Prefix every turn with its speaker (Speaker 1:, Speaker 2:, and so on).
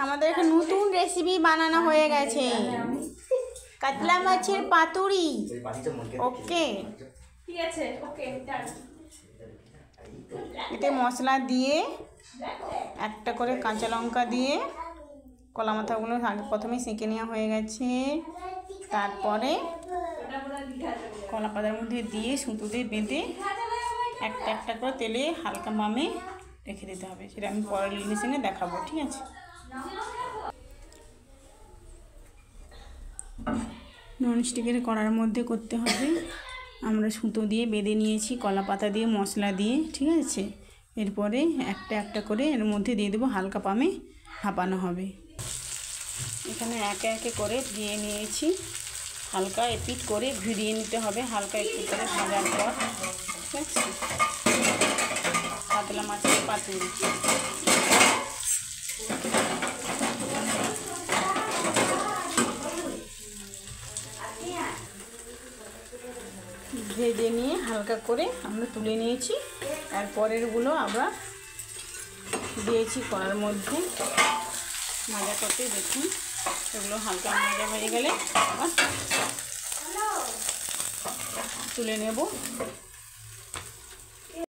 Speaker 1: আমাদের এখানে নতুন রেসিপি বানানো হয়ে গেছে, কাতলা মাছের পাতুরি। ওকে, ঠিক আছে, ওকে ডান। এতে মশলা দিয়ে একটা করে কাঁচা লঙ্কা দিয়ে কলা মাথাগুলো প্রথমে সেঁকে নেওয়া হয়ে গেছে। তারপরে কলা পাতার মধ্যে দিয়ে সুতো দিয়ে বেঁধে একটা একটা করে তেলে হালকা মামে রেখে দিতে হবে। সেটা আমি পরের এলিমিনেশনে দেখাবো, ঠিক আছে। ননস্টিকের কড়ার মধ্যে করতে হবে। আমরা সুতো দিয়ে বেঁধে নিয়েছি কলা পাতা দিয়ে মশলা দিয়ে, ঠিক আছে। এরপরে একটা একটা করে এর মধ্যে দিয়ে দেবো, হালকা পামে ভাপানো হবে। এখানে একে একে করে দিয়ে নিয়েছি, হালকা এপিট করে ঘুরিয়ে নিতে হবে, হালকা একটু করে ভাজার পর, ঠিক আছে। কাতলা মাছের পাতুরি ভেজে নিয়ে হালকা করে আমরা তুলে নিয়েছি। আর পরেরগুলো আমরা দিয়েছি কড়ার মধ্যে ভাজা করতে। দেখুন এগুলো হালকা ভাজা হয়ে গেলে আবার তুলে নেব।